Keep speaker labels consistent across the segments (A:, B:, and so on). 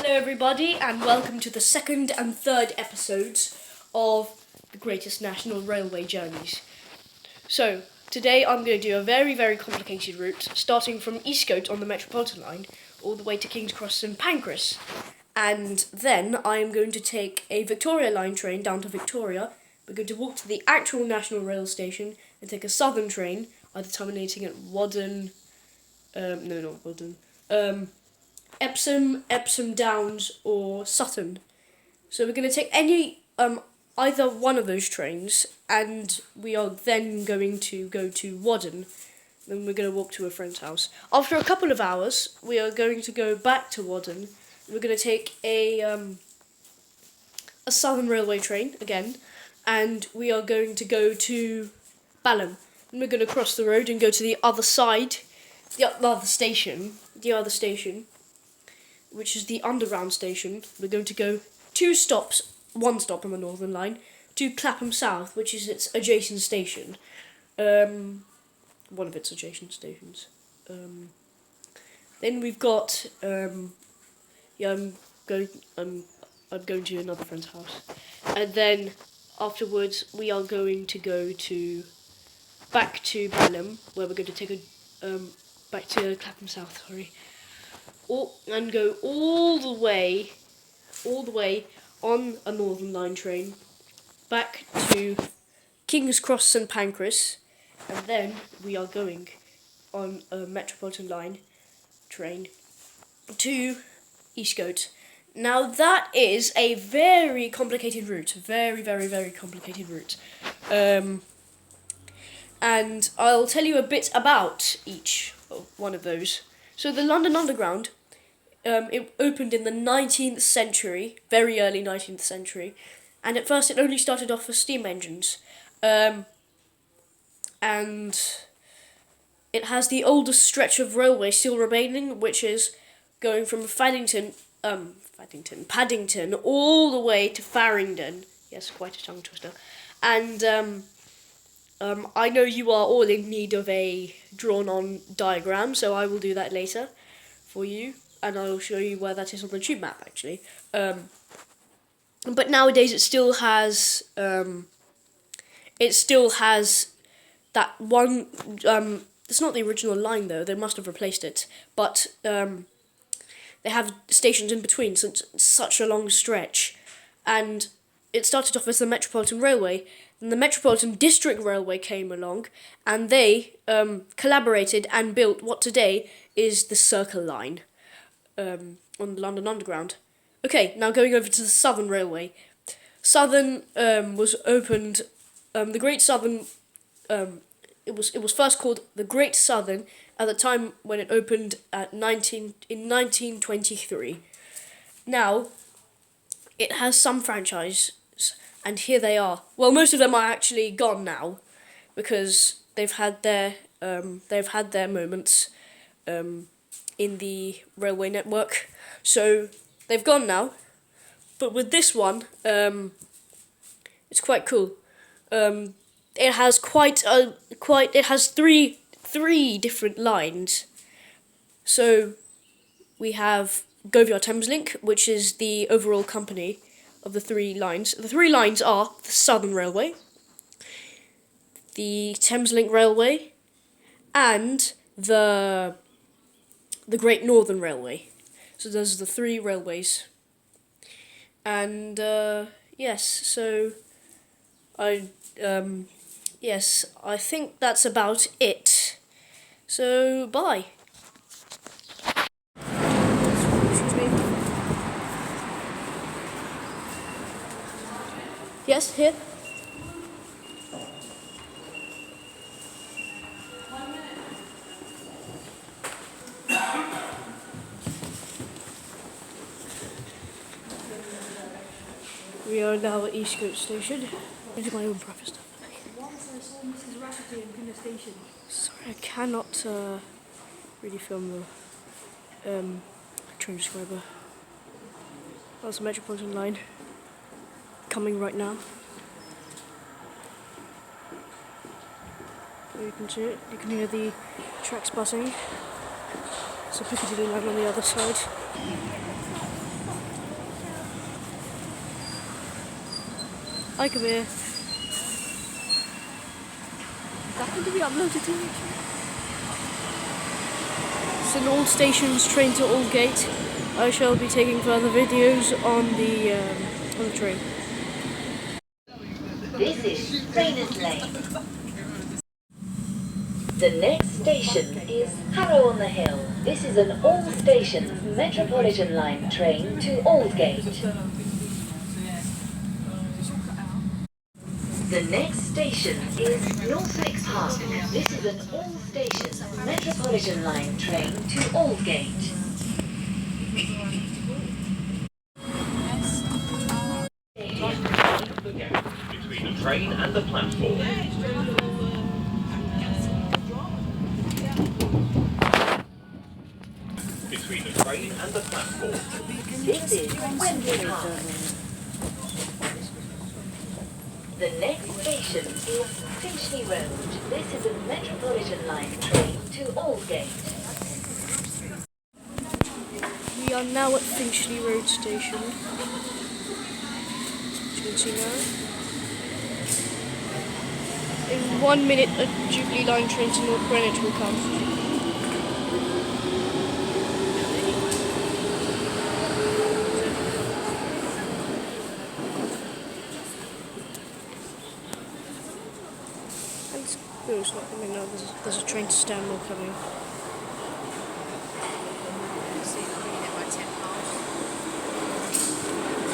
A: Hello everybody and welcome to the second and third episodes of the Greatest National Railway Journeys. So, today I'm going to do a very complicated route starting from Eastcote on the Metropolitan line all the way to King's Cross St Pancras. And then I am going to take a Victoria line train down to Victoria. We're going to walk to the actual National Rail station and take a southern train, either terminating at Epsom Downs or Sutton. So we're going to take either one of those trains, and we are then going to go to Whaddon. Then we're going to walk to a friend's house. After a couple of hours, we are going to go back to Whaddon. We're going to take a Southern Railway train again, and we are going to go to Balham. And we're going to cross the road and go to the other side, the other station, which is the Underground station. We're going to go one stop on the Northern Line, to Clapham South, which is its adjacent station. One of its adjacent stations. Then we've got I'm going to another friend's house, and then afterwards we are going to go back to Balham, where we're going to take back to Clapham South. And go all the way on a Northern Line train back to King's Cross St Pancras, and then we are going on a Metropolitan Line train to Eastcote. Now that is a very complicated route, very complicated route, and I'll tell you a bit about each one of those. So the London Underground, it opened in the 19th century, very early 19th century, and at first it only started off with steam engines, and it has the oldest stretch of railway still remaining, which is going from Paddington, all the way to Farringdon. Yes, quite a tongue twister. And I know you are all in need of a drawn-on diagram, so I will do that later for you, and I'll show you where that is on the tube map, actually. But nowadays it still has that one. It's not the original line though; they must have replaced it. But they have stations in between, so it's such a long stretch, and it started off as the Metropolitan Railway. Then the Metropolitan District Railway came along, and they collaborated and built what today is the Circle Line on the London Underground. Okay, now going over to the Southern Railway. Southern was opened. The Great Southern. It was first called the Great Southern at the time when it opened in 1923. Now, it has some franchise. And here they are. Well, most of them are actually gone now, because they've had their moments in the railway network. So they've gone now. But with this one, it's quite cool. It has it has three different lines. So we have Goviar Thameslink, which is the overall company of the three lines. The three lines are the Southern Railway, the Thameslink Railway, and the Great Northern Railway. So those are the three railways. And I think that's about it. So bye. Yes, here.
B: 1 minute.
A: We are now at Eastcote Station. I do my own private stuff.
B: Once I saw Mrs. Rafferty in Pinner Station.
A: Sorry, I cannot really film the train describer. That's the Metropolitan Line coming right now. You can see it. You can hear the tracks buzzing. It's a Piccadilly line on the other side. Hi, Kabir. Is that going to be uploaded to YouTube? St Aldstation's train to Aldgate. I shall be taking further videos on the train.
C: This is Trainers Lane. The next station is Harrow on the Hill. This is an all-station Metropolitan Line train to Aldgate. The next station is Northwick Park. This is an all-station Metropolitan Line train to Aldgate.
D: Between the train and the platform. Between the train and the platform.
C: This is Wembley Park. The next station is Finchley Road. This is a Metropolitan Line train to Aldgate.
A: We are now at Finchley Road Station. As you can see now. In 1 minute, a Jubilee Line train to North Greenwich will come. No, it's not coming now. There's a train to Stanmore coming.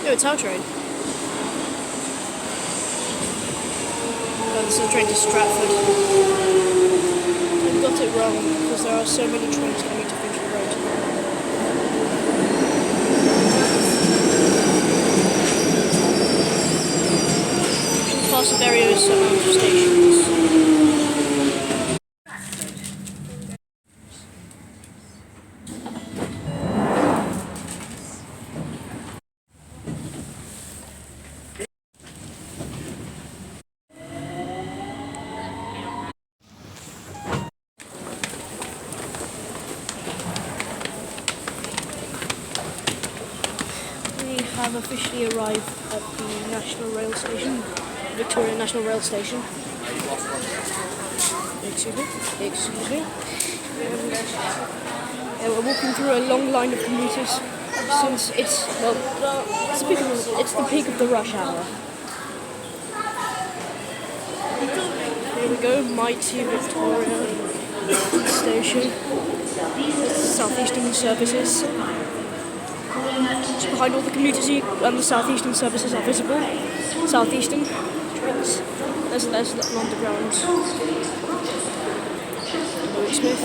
A: No, it's our train. No, this is a train to Stratford. I've got it wrong because there are so many trains coming to Finchley Road. Past various stations. We have officially arrived at the National Rail Station, Victoria National Rail Station. Excuse me. And we're walking through a long line of commuters since it's the peak of the rush hour. Here we go, mighty Victoria Station. Southeastern services. Behind all the commuters, the Southeastern services are visible. Southeastern trains. There's an underground. Smith.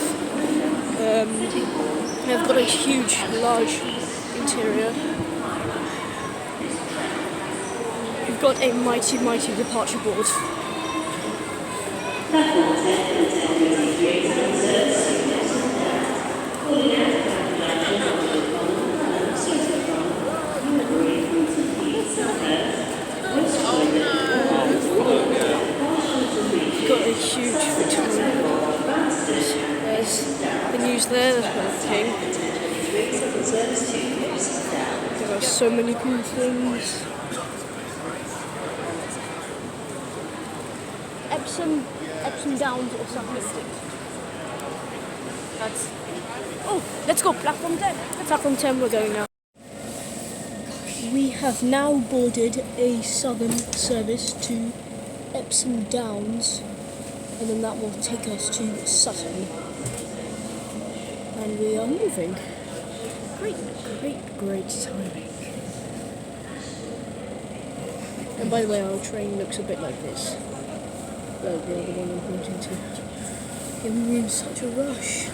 A: They've got a huge, large interior. We've got a mighty, mighty departure board. Got a huge Victoria. There's the news there, there's one thing. There are so many cool things. Epsom Downs or something. Oh, let's go, platform 10. Platform 10 we're going now. We have now boarded a southern service to Epsom Downs, and then that will take us to Sutton. And we are moving. Great timing. And by the way, our train looks a bit like this. The one I'm pointing to. And we're in such a rush.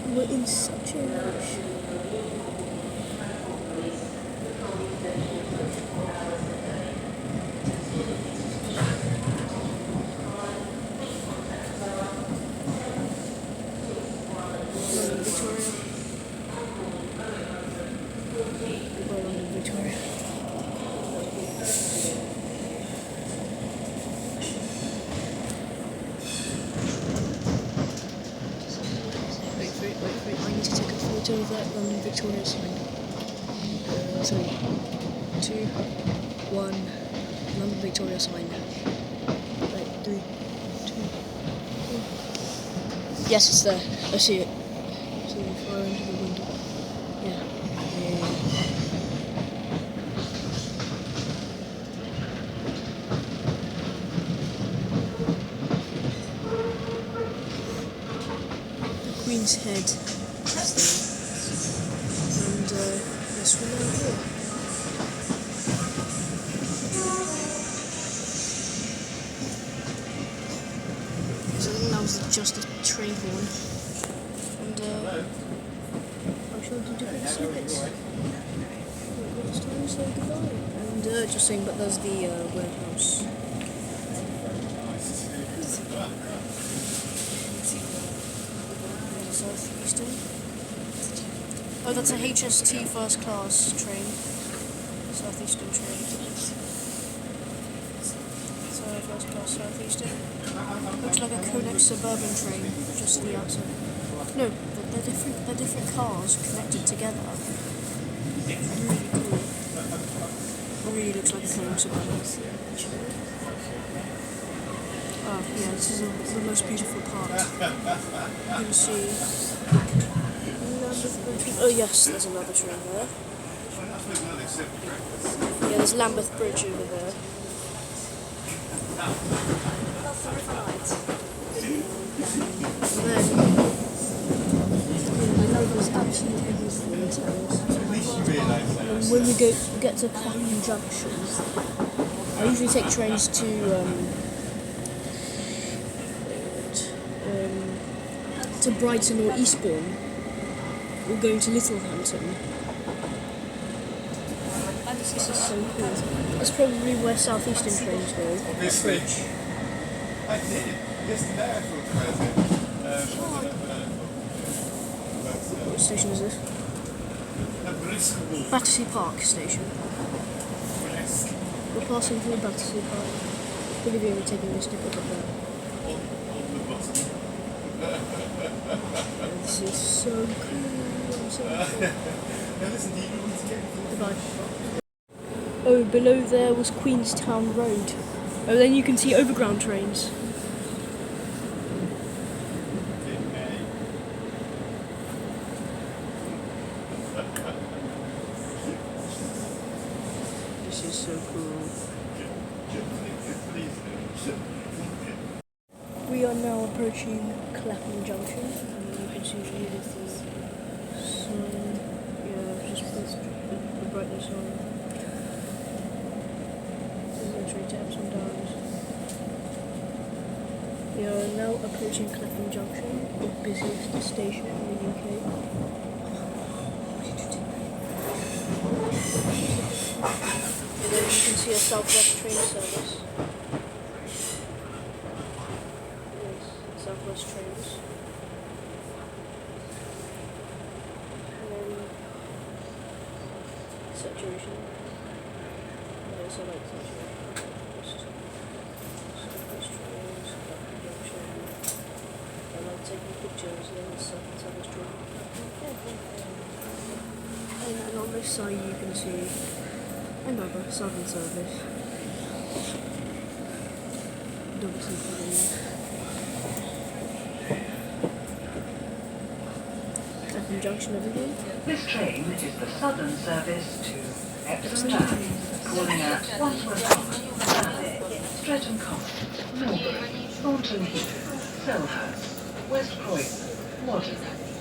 A: We're in such a rush. London Victoria. Wait, I need to take a photo of that London Victoria sign. 3, 2, 1. London Victoria sign. Right, 3, 2, 1. Yes, it's there. I see it. See it far into the window. Yeah. The Queen's Head is there. And yes, we're now here. So that was just a train horn. And I'll show you different snippets. It's time to say goodbye. And just saying, but there's the warehouse. Southeastern. Oh, that's a HST first class train. Southeastern train. So first class Southeastern. Looks like a Konex suburban train, just the outside. No, they're different cars connected together. Really cool. It really looks like a Konex suburban. Oh yeah, this is the most beautiful part. You can see Lambeth Bridge. Oh yes, there's another train there. Yeah, there's Lambeth Bridge over there. And then I know there's absolutely everything in town. And when we get to Clapham Junction, I usually take trains to Brighton or Eastbourne, or going to Littlehampton. This is so cool. That's probably where Southeastern trains go.
E: Obviously. I did. Yesterday I thought
A: What station is this? Battersea Park station. We're passing through Battersea Park. I believe you're taking a snippet of that. This is so cool. I'm so cool. Goodbye. Oh, below there was Queenstown Road. Oh, then you can see overground trains. This is so cool. We are now approaching Clapham Junction, and you can see here this is sun. Yeah, just put the brightness on. Entry to Epsom Downs. We are now approaching Clapham Junction, the busiest station in the UK. And then you can see a South West train service. South West trains. And then saturation. Yeah, so like saturation. South West trains, Clapham Junction. I like taking pictures and South West train. And on this side you can see another Southern service. Double sleeping. Clapham Junction everything.
F: This train is the southern service to Epsom Downs, calling at Wandsworth Common, Valley, Streatham Common, Milbury, Thornton Heath, Selhurst, West Croydon, Wadham,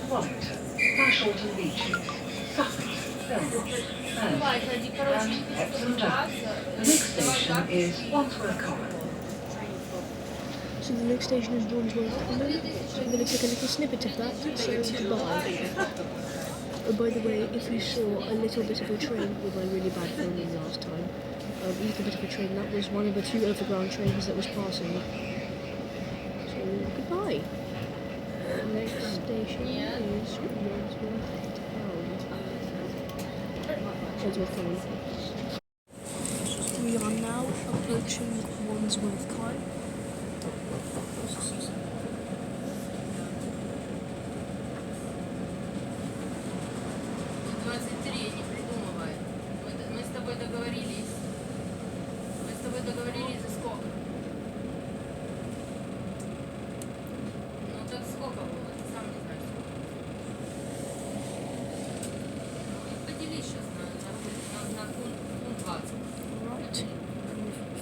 F: Wallington, Ashington Beaches, Suffolk, Belmont, and Epsom Downs. The next station is Wandsworth Common.
A: So the next station is Wandsworth Common. So I'm going to take a little snippet of that, so goodbye. Oh, by the way, if you saw a little bit of a train with my really bad filming last time, a little bit of a train, that was one of the 2 overground trains that was passing. So goodbye. The next station is Wandsworth Common. We are now approaching Wandsworth Common.
G: договорились за сколько? Ну так сколько было? Ты сам не знаешь сколько. Ну, поделись сейчас на пункт 20.
A: Right.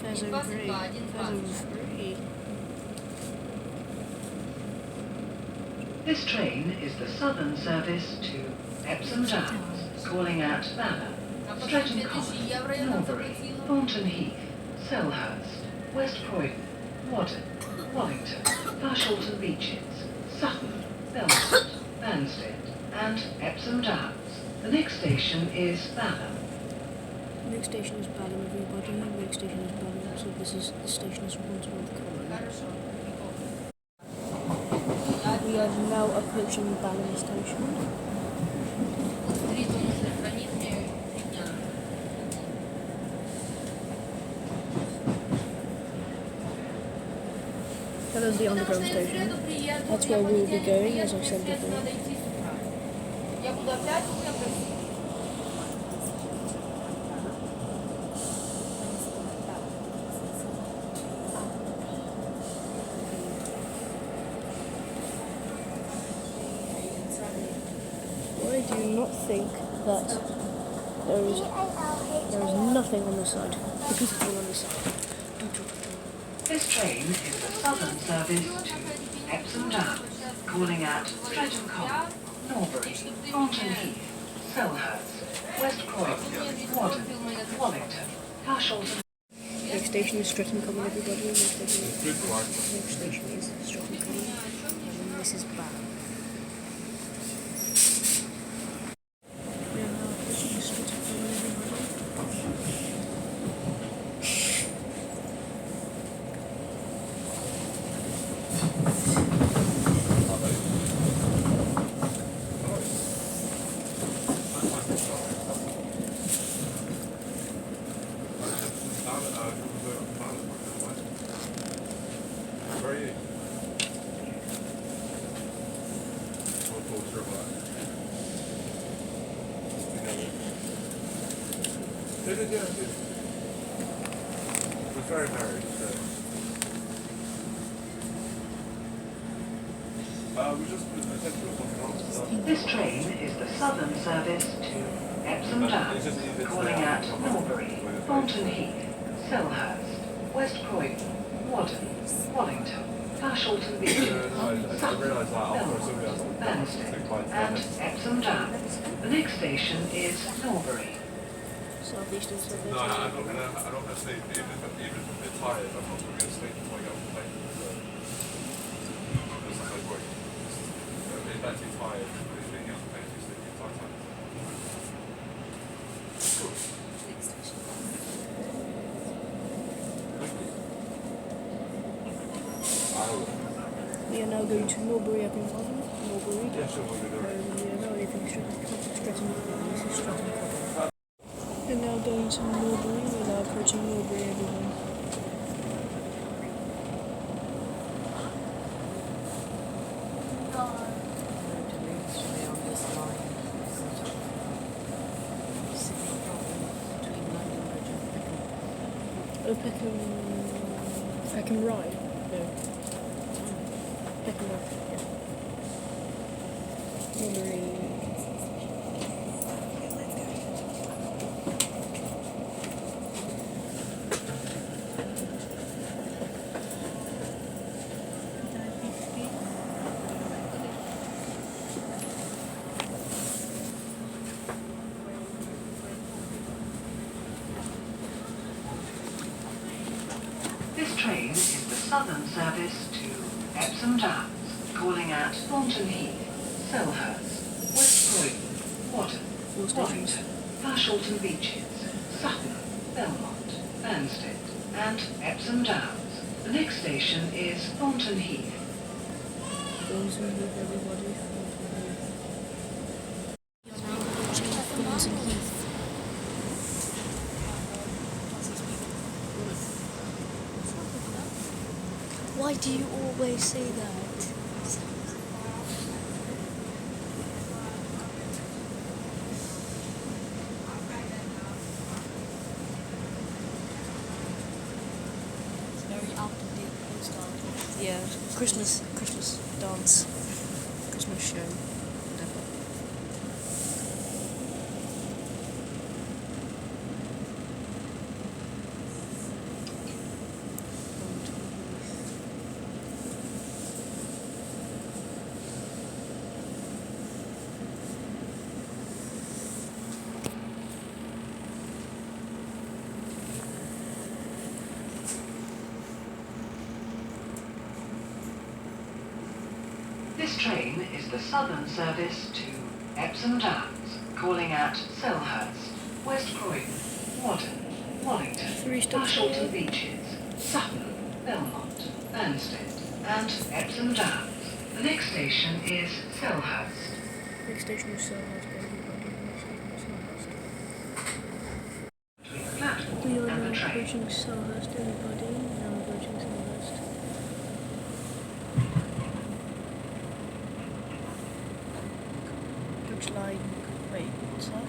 A: Fares
G: Один
A: over
G: 22, один
A: Fares over
G: 20.
A: 3.
F: This train is the southern service to Epsom Downs, calling at Banner,
G: А потом
F: Streatham
G: 2000
F: Common,
G: евро я там
F: Norbury,
G: заплатила.
F: Thornton Heath, Selhurst, West Croydon, Wadden, Wallington, Carshalton Beaches, Sutton, Belmont, Banstead, and Epsom Downs. The next station is Banner.
A: Next station is Balham, everybody. Next station is Balham, so the station is Wandsworth Common.
G: Хорошо.
A: We are now approaching Balham station.
G: 3 тонны хранит мне 3 дня.
A: That is the underground station. That's where we will be going, as I've said before.
G: Я буду опять у тебя просить.
A: Why do you not think that there is nothing on this side? There is nothing on this side.
F: This train is the southern service to Epsom Downs, calling at Streatham Common, Norbury, Thornton Heath, Selhurst, West Croydon, Wadden, Wallington, Carshalton.
A: Next station is Streatham Common, everybody. Next station is Streatham Common. And this is Balham. We are now approaching Streatham Common, everybody.
E: Where are you? What culture of that? Yeah, I did. We're very married, so. We just essentially were talking on.
F: This train is the southern service to Epsom Downs, calling at Norbury, Thornton Heath, Selhurst, West Croydon, Wadden, Wallington, Carshalton Beaches,
E: I
F: Sutton,
E: realised that after I saw
F: Belmont,
E: it,
F: Banstead, and Epsom Downs. The next station is Norbury.
A: Southeastern Service.
E: No, I'm not gonna sleep, even if I'm a bit tired, I'm not gonna sleep until I get off the plane. So, that's not like work. If I'm too tired, if being on the plane too sleepy, it's like time. Cool.
A: We are now going to Norbury, everyone. Norbury.
E: Yeah, sure, we'll do that.
A: We are now leaving Streatham Common. This is Streatham Common. We're now going to Norbury. We're now approaching Norbury, everyone. Oh, Peckham Rye? No. Peckham Rye, yeah. Norbury.
F: This train is the southern service to Epsom Downs, calling at Thornton Heath, Selhurst, West Croydon, Wadden,
A: Four stations.
F: Wallington, Carshalton Beaches, Sutton, Belmont, Banstead, and Epsom Downs. The next station is Thornton Heath.
A: Thornton Heath, everybody. Thornton Heath. Why do you always say that? Yeah, Christmas dance, Christmas show, whatever.
F: This train is the southern service to Epsom Downs, calling at Selhurst, West Croydon, Wadham, Wallington,
A: 3 stops
F: Ashleton
A: here.
F: Beaches, Sutton, Belmont, Banstead, and Epsom Downs. The next station is Selhurst.
A: Next station is Selhurst.
F: Between the platform
A: We are
F: and
A: now
F: the train.
A: approaching Selhurst, everybody. Now approaching Selhurst. Coach line. Wait, what's that?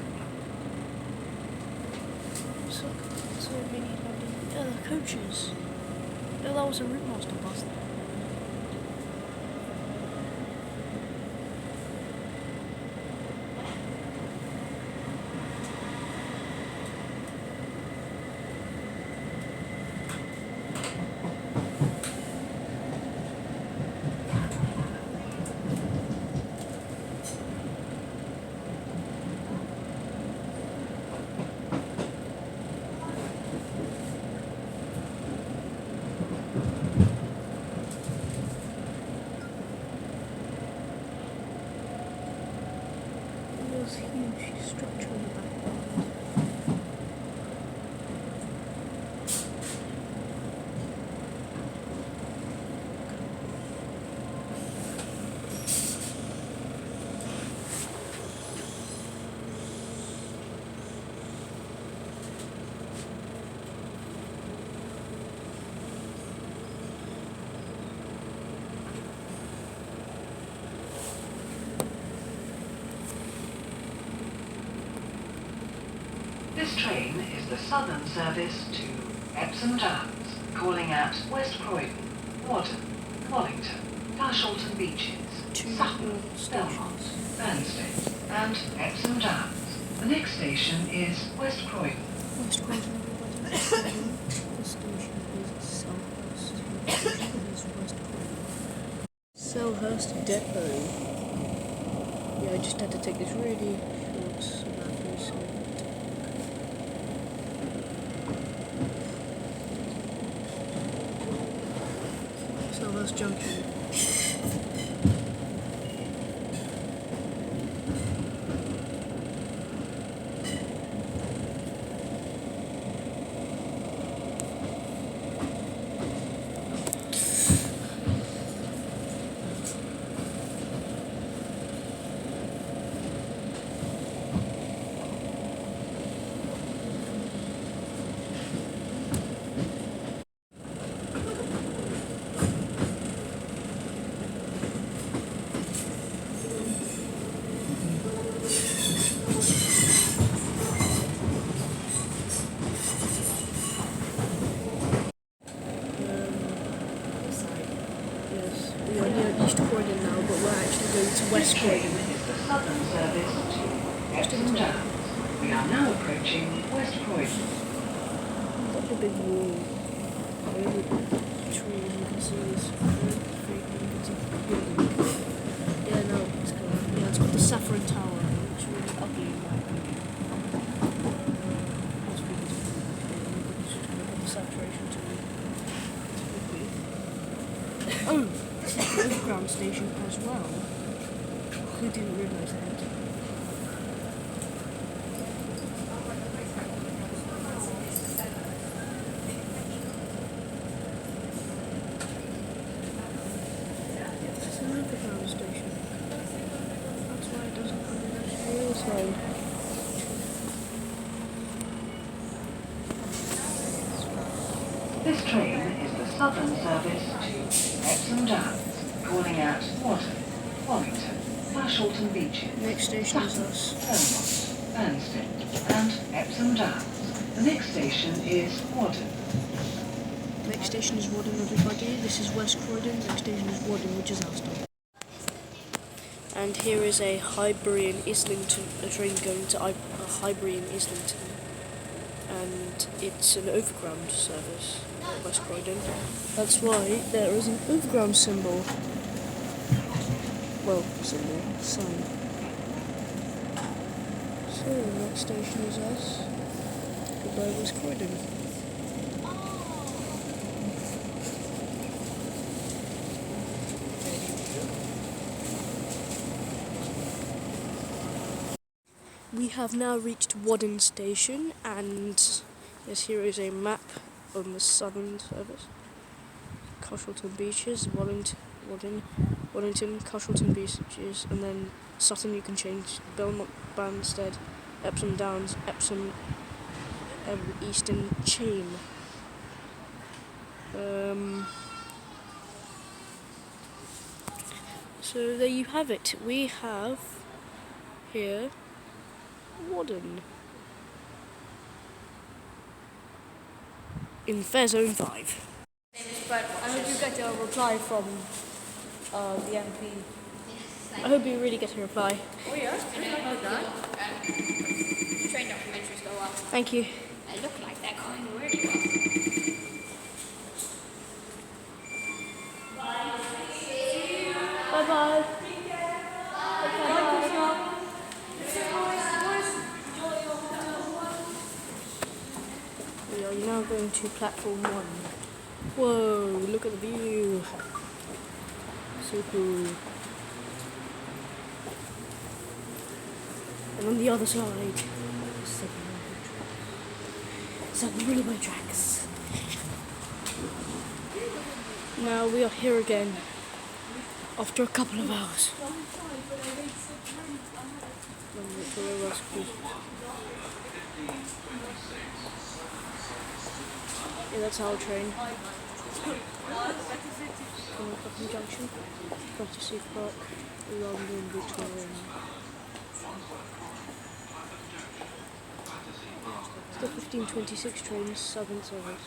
A: So we need London. Yeah, the coaches. No, that was a Route Master bus there. There's huge structure in the background.
F: This train is the southern service to Epsom Downs, calling at West Croydon, Wadham, Wallington, Ashleton Beaches, Sutton, Belmont, Banstead, and Epsom Downs. The next station is West Croydon.
A: West Croydon, everybody. The station is Selhurst. The station is West Croydon. Selhurst Depot. Yeah, I just had to take this really short map very soon. Selhurst Junction. Yes, we are near East Croydon now, but we're actually going to West
F: This train
A: Croydon.
F: is the southern service to Epsom Downs. We are now approaching West Croydon.
A: Such a big wall. Every tree you can see is yeah, no, it's good. Yeah, it's got the Saffron Tower. It's really ugly. It's really good. It's just gonna put the saturation to it. Oh, this is the overground station as well. Who didn't realise that? This is an overground station. That's why it doesn't come in National Rail sign.
F: This train is the southern service to Epsom Downs, calling at Wadham, Wallington, Ashleton Beaches,
A: Next station is
F: Sutton,
A: us.
F: Belmont, Banstead, and Epsom Downs. The next station is Wadham.
A: Next station is Wadden, everybody. This is West Croydon. Next station is Wadden, which is our stop. And here is a Highbury and Islington, a train going to Highbury and Islington. And it's an overground service at West Croydon. That's why there is an overground symbol. Well, sign. So, the next station is us. Goodbye, West Croydon. We have now reached Wadden Station, and yes, here is a map on the southern service. Cushelton Beaches, Waddington, Cushelton Beaches, and then Sutton you can change, Belmont, Banstead, Epsom Downs, Epsom, Easton, Chain. So there you have it. We have here Wadden in Fair Zone 5.
B: But I hope you get a reply from the MP.
A: I hope you really get a reply.
B: Oh yeah? I like that.
G: Train documentaries go up.
A: Thank you.
G: They look like they're going really well.
A: Bye bye. We are now going to platform 1. Whoa, look at the view. So cool. And on the other side, some railway tracks. Now we are here again after a couple of hours. Yeah, that's our train. Clapham Junction, Battersea Park, London, Victoria. It's the 1526 train, Southern service.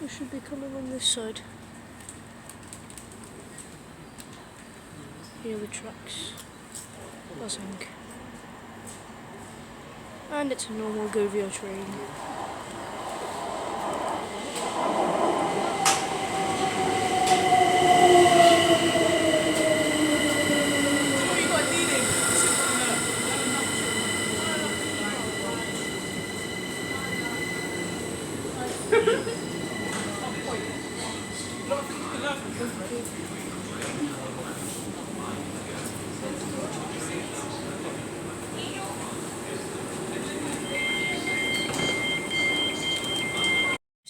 A: We should be coming on this side. Here are the tracks buzzing. And it's a normal Govia train.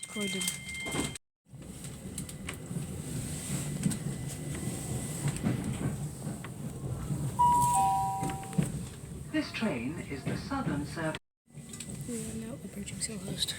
A: Croydon.
F: This train is the Southern service.
A: We are now approaching Selhurst.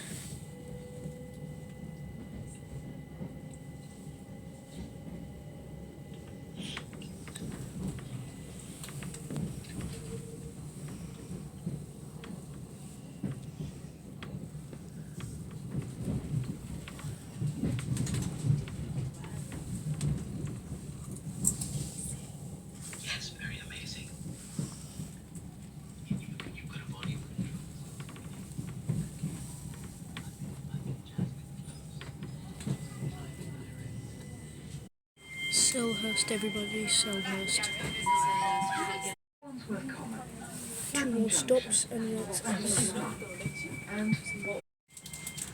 A: Selhurst, everybody, Selhurst.
F: Wandsworth Common.
A: 2 more stops and that's us.
F: And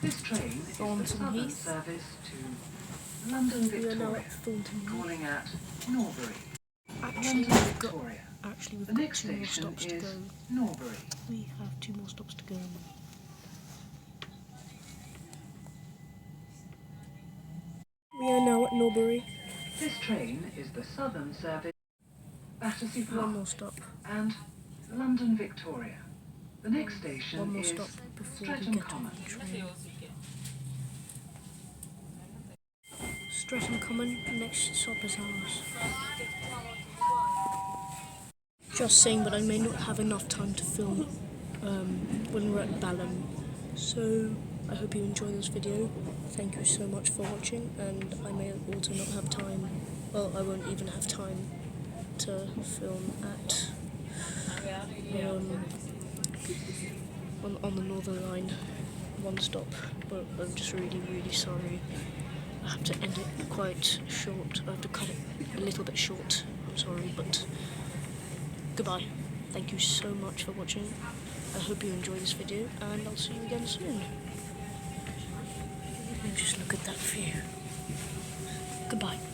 F: this train is the
A: Thornton
F: Southern
A: Heath.
F: service to London
A: We are now
F: Victoria,
A: at Thornton Heath.
F: calling at Norbury.
A: Actually,
F: London
A: we've got,
F: Victoria.
A: actually, we've
F: The
A: got
F: next
A: 2 more
F: station
A: stops to
F: is
A: go.
F: Norbury.
A: We have 2 more stops to go. We are now at Norbury.
F: This train is the Southern service Battersea
A: 1
F: Park
A: more stop.
F: and London Victoria. The next
A: 1
F: station
A: more
F: is
A: stop before we
F: Streatham
A: get
F: Common.
A: on the train. Streatham Common, next stop is ours. Just saying, but I may not have enough time to film when we're at Balham. So I hope you enjoy this video. Thank you so much for watching, and I may also not have time, well, I won't even have time to film at on the Northern Line, one stop, but I'm just really, really sorry. I have to end it quite short. I have to cut it a little bit short. I'm sorry, but goodbye. Thank you so much for watching. I hope you enjoy this video, and I'll see you again soon. And just look at that view. Goodbye.